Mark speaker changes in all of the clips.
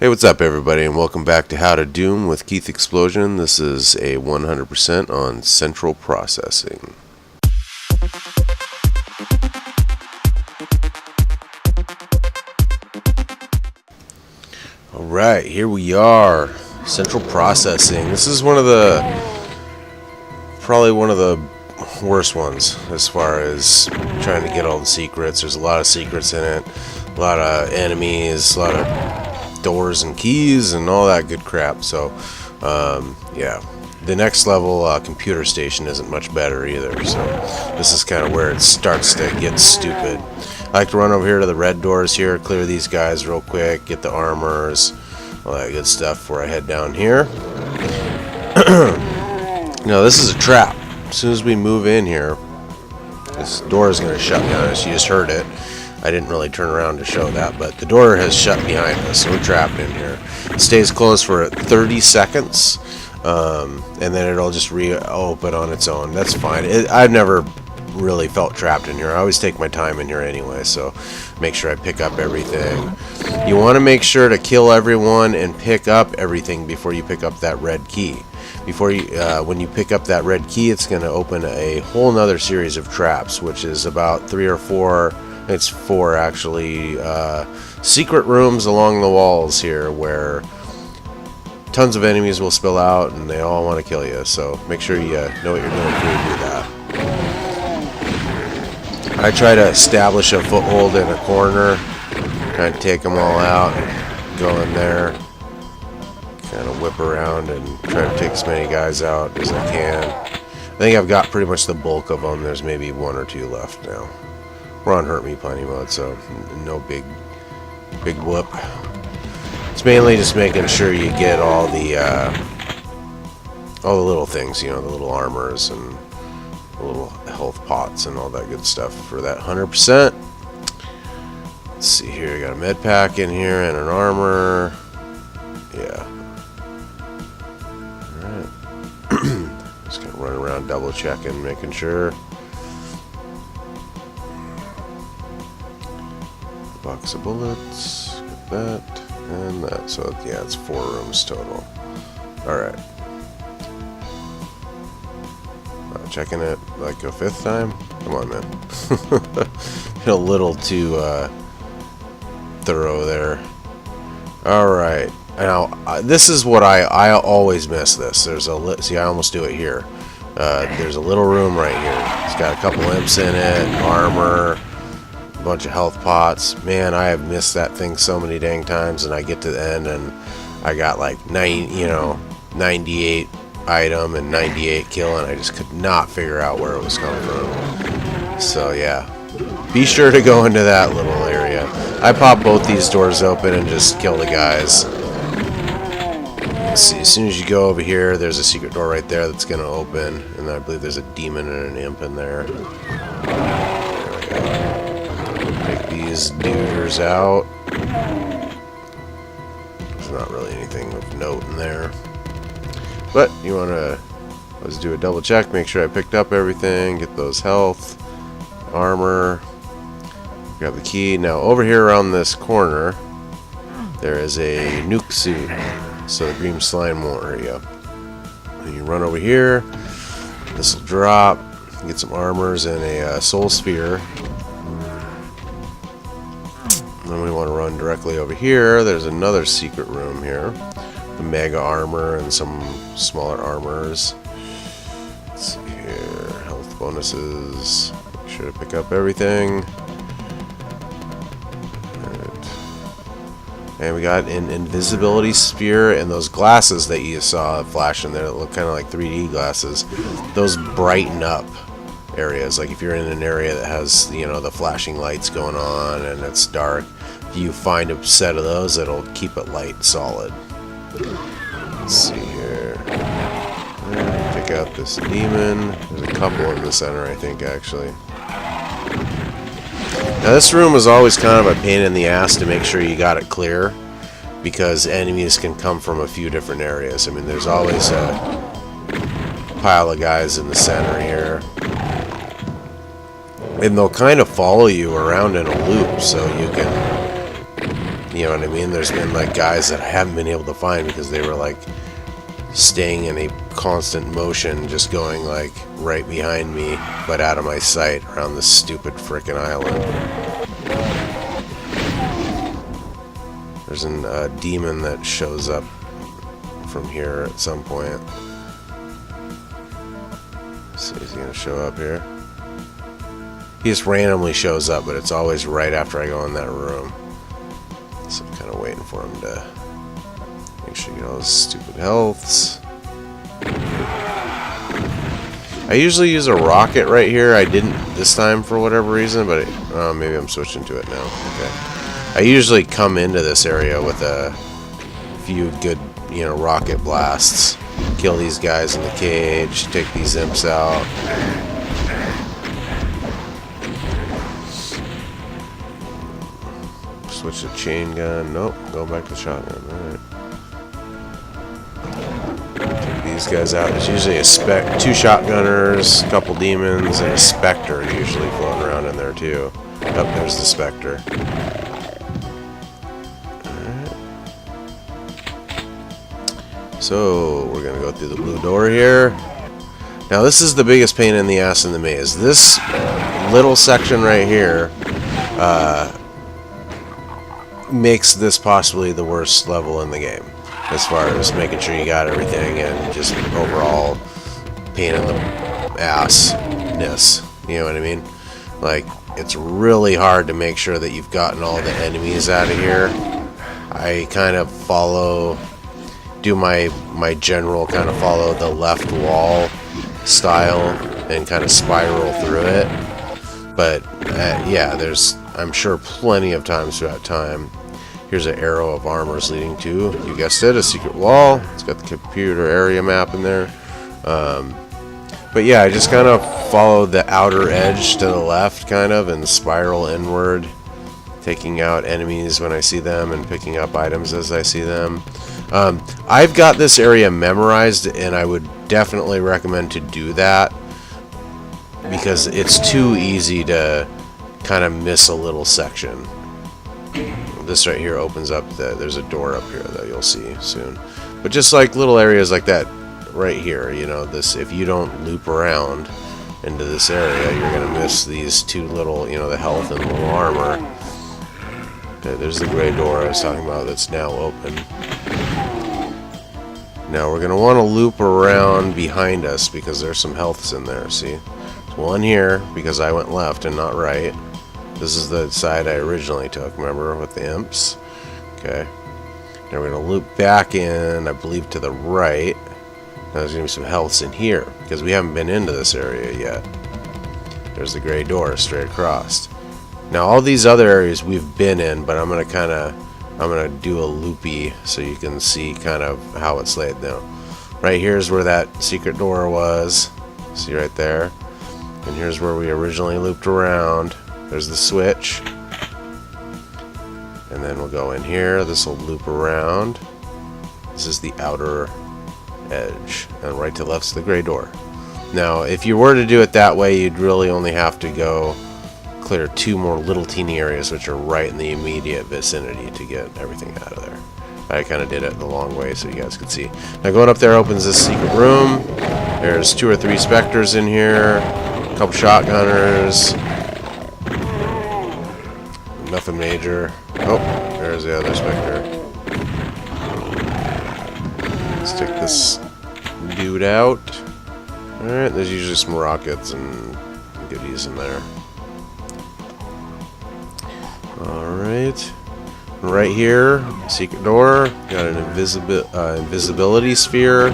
Speaker 1: Hey, what's up everybody, and welcome back to How to Doom with Keith Explosion. This is a 100% on central processing. Alright, here we are. Central processing. This is probably one of the worst ones as far as trying to get all the secrets. There's a lot of secrets in it, a lot of enemies, a lot of doors and keys and all that good crap. So yeah, the next level computer station isn't much better either, so this is kind of where it starts to get stupid. I like to run over here to the red doors here, clear these guys real quick, get the armors, all that good stuff before I head down here. Now this is a trap. As soon as we move in here, this door is going to shut behind us. You just heard it. I didn't really turn around to show that, but the door has shut behind us, so we're trapped in here. It stays closed for 30 seconds, and then it'll just reopen on its own. That's fine. I've never really felt trapped in here. I always take my time in here anyway, so make sure I pick up everything. You want to make sure to kill everyone and pick up everything before you pick up that red key. When you pick up that red key, it's going to open a whole nother series of traps, which is about 3 or 4. It's 4 actually, secret rooms along the walls here where tons of enemies will spill out and they all want to kill you, so make sure you know what you're doing before you do that. I try to establish a foothold in a corner, try to take them all out, go in there, kind of whip around and try to take as many guys out as I can. I think I've got pretty much the bulk of them. There's maybe 1 or 2 left now. We're on hurt me plenty mode, so no big whoop. It's mainly just making sure you get all the little things, you know, the little armors and the little health pots and all that good stuff for that 100%. Let's see here, I got a med pack in here and an armor. Yeah. Alright. Just gonna run around double checking, making sure. Box of bullets, get that, and that. So yeah, it's 4 rooms total. Alright. Checking it like a 5th time? Come on, man. A little too thorough there. Alright. Now, this is what I always miss this. There's see, I almost do it here. There's a little room right here. It's got a couple imps in it, armor, bunch of health pots. Man, I have missed that thing so many dang times, and I get to the end and I got like 98 item and 98 kill, and I just could not figure out where it was coming from. So yeah, be sure to go into that little area. I pop both these doors open and just kill the guys. Let's see, as soon as you go over here, there's a secret door right there that's gonna open, and I believe there's a demon and an imp in there. Take these duders out. There's not really anything of note in there. But you want to let's do a double check, make sure I picked up everything, get those health, armor, grab the key. Now over here around this corner, there is a nuke suit, so the green slime won't hurt you. And you run over here, this will drop, get some armors and a soul sphere. Then we want to run directly over here. There's another secret room here. The mega armor and some smaller armors. Let's see here. Health bonuses. Make sure to pick up everything. Alright. And we got an invisibility sphere and those glasses that you saw flashing there that look kind of like 3D glasses. Those brighten up areas. Like if you're in an area that has, you know, the flashing lights going on and it's dark, if you find a set of those, it'll keep it light solid. Let's see here. Pick out this demon. There's a couple in the center, I think, actually. Now this room was always kind of a pain in the ass to make sure you got it clear, because enemies can come from a few different areas. I mean, there's always a pile of guys in the center here. And they'll kind of follow you around in a loop, so you can You know what I mean? There's been like guys that I haven't been able to find because they were like staying in a constant motion, just going like right behind me, but out of my sight around this stupid frickin' island. There's a demon that shows up from here at some point. So is he gonna show up here? He just randomly shows up, but it's always right after I go in that room. So I'm kind of waiting for him to make sure you get all those stupid healths. I usually use a rocket right here. I didn't this time for whatever reason, but maybe I'm switching to it now. Okay. I usually come into this area with a few good, you know, rocket blasts. Kill these guys in the cage. Take these imps out. Switch to chain gun. Nope. Go back to shotgun. Alright. Take these guys out. There's usually a two shotgunners, a couple demons, and a specter usually floating around in there too. Oh, there's the specter. Alright. So we're gonna go through the blue door here. Now this is the biggest pain in the ass in the maze. This little section right here makes this possibly the worst level in the game, as far as making sure you got everything and just overall pain in the ass-ness. You know what I mean? Like, it's really hard to make sure that you've gotten all the enemies out of here. I kind of do my general kind of follow the left wall style and kind of spiral through it. But yeah, there's, I'm sure, plenty of times throughout time. Here's an arrow of armors leading to, you guessed it, a secret wall. It's got the computer area map in there. But yeah, I just kind of follow the outer edge to the left, kind of, and spiral inward, taking out enemies when I see them and picking up items as I see them. I've got this area memorized, and I would definitely recommend to do that, because it's too easy to kind of miss a little section. This right here opens up, there's a door up here that you'll see soon. But just like little areas like that right here, you know, this, if you don't loop around into this area, you're going to miss these two little, you know, the health and little armor. Okay, there's the gray door I was talking about that's now open. Now we're going to want to loop around behind us because there's some healths in there, see? There's one here because I went left and not right. This is the side I originally took, remember, with the imps. Okay. Now we're going to loop back in, I believe, to the right. Now there's going to be some healths in here, because we haven't been into this area yet. There's the gray door straight across. Now all these other areas we've been in, but I'm going to do a loopy so you can see kind of how it's laid down. Right here's where that secret door was. See right there? And here's where we originally looped around. There's the switch, and then we'll go in here. This will loop around. This is the outer edge, and right to left's the gray door. Now if you were to do it that way, you'd really only have to go clear two more little teeny areas which are right in the immediate vicinity to get everything out of there. I kind of did it the long way so you guys could see. Now going up there opens this secret room. There's 2 or 3 specters in here, a couple shotgunners. Nothing major. Oh, there's the other specter. Let's take this dude out. Alright, there's usually some rockets and goodies in there. Alright. Right here, secret door. Got an invisibility sphere.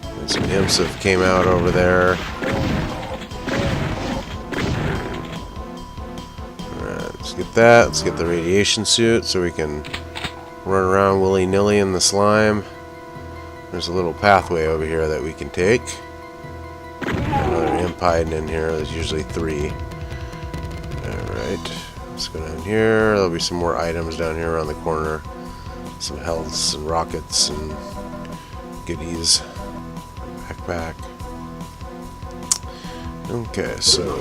Speaker 1: And some imps that came out over there. Let's get that. Let's get the radiation suit so we can run around willy-nilly in the slime. There's a little pathway over here that we can take. Another imp hiding in here. There's usually 3. Alright. Let's go down here. There'll be some more items down here around the corner. Some healths and rockets and goodies. Backpack. Okay, so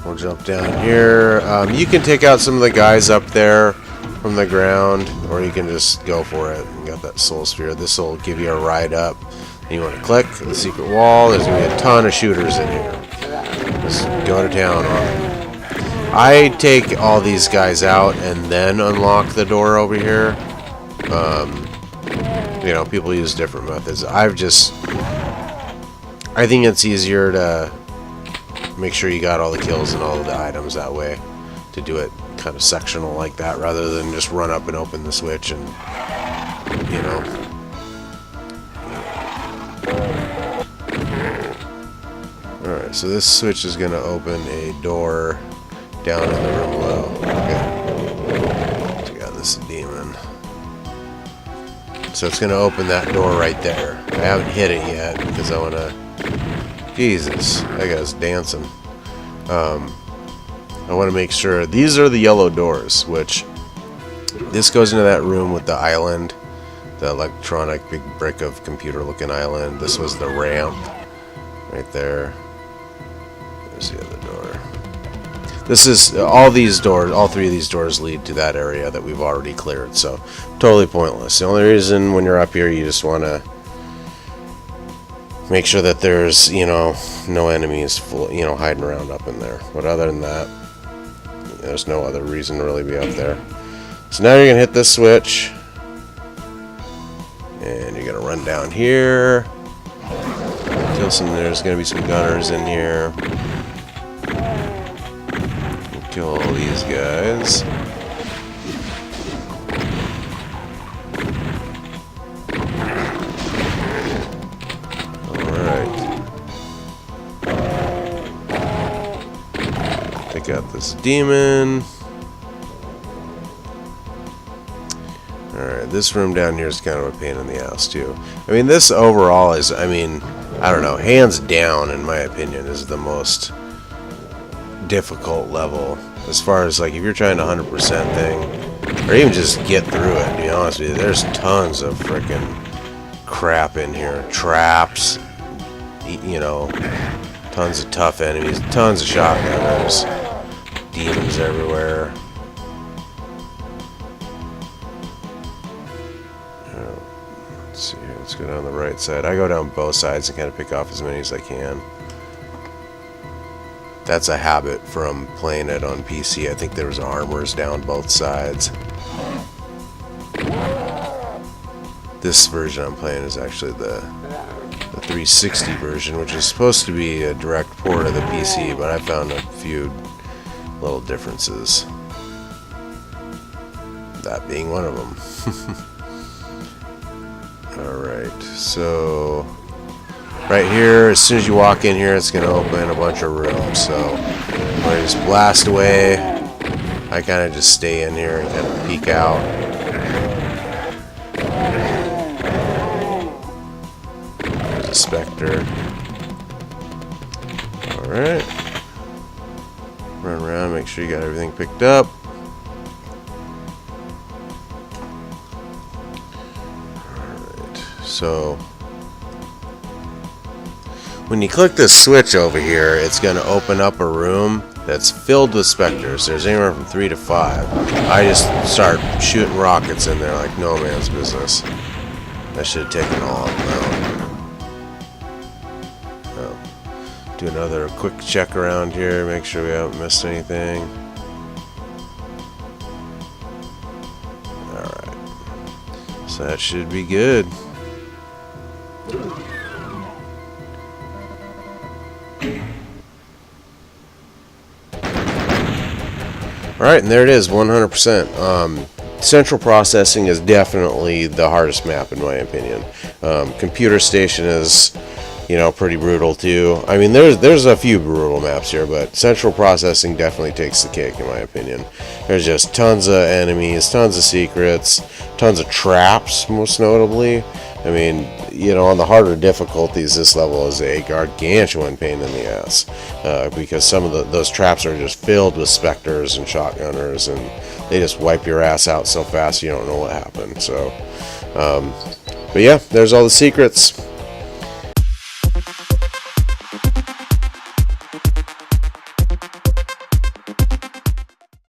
Speaker 1: We'll jump down here. You can take out some of the guys up there from the ground, or you can just go for it. You got that soul sphere. This will give you a ride up. And you want to click the secret wall. There's going to be a ton of shooters in here. Just go to town on them. I take all these guys out and then unlock the door over here. You know, people use different methods. I think it's easier to make sure you got all the kills and all of the items that way, to do it kind of sectional like that, rather than just run up and open the switch and, you know. Alright, so this switch is going to open a door down in the room below. Okay. So we got this demon. So it's going to open that door right there. I haven't hit it yet because I want to... Jesus, that guy's dancing. I want to make sure... These are the yellow doors, which... This goes into that room with the island. The electronic big brick of computer looking island. This was the ramp. Right there. There's the other door. This is... All these doors, all three of these doors lead to that area that we've already cleared. So, totally pointless. The only reason when you're up here you just want to... Make sure that there's, you know, no enemies, you know, hiding around up in there. But other than that, there's no other reason to really be up there. So now you're going to hit this switch. And you're going to run down here. Kill some, there's going to be some gunners in here. Kill all these guys. Got this demon. Alright, this room down here is kind of a pain in the ass too. I mean, this overall is, I mean, I don't know, hands down in my opinion is the most difficult level. As far as like if you're trying to 100% thing, or even just get through it, to be honest with you, there's tons of freaking crap in here. Traps, you know, tons of tough enemies, tons of shotgunners. Demons everywhere. Let's see here. Let's go down the right side. I go down both sides and kind of pick off as many as I can. That's a habit from playing it on PC. I think there was armors down both sides. This version I'm playing is actually the 360 version, which is supposed to be a direct port of the PC, but I found a few little differences, that being one of them. Alright, so right here, as soon as you walk in here, it's going to open a bunch of rooms, so I'm going to just blast away. I kind of just stay in here and kind of peek out. There's a Spectre. Alright. Run around, make sure you got everything picked up. Alright, so when you click this switch over here, it's going to open up a room that's filled with specters. There's anywhere from 3 to 5. I just start shooting rockets in there like no man's business. I should have taken all of them out. Do another quick check around here, make sure we haven't missed anything. Alright. So that should be good. Alright, and there it is, 100%. Central processing is definitely the hardest map in my opinion. Computer station is, you know, pretty brutal too. I mean, there's a few brutal maps here, but central processing definitely takes the cake in my opinion. There's just tons of enemies, tons of secrets, tons of traps, most notably. I mean, you know, on the harder difficulties, this level is a gargantuan pain in the ass because some of those traps are just filled with specters and shotgunners, and they just wipe your ass out so fast you don't know what happened. So, but yeah, there's all the secrets.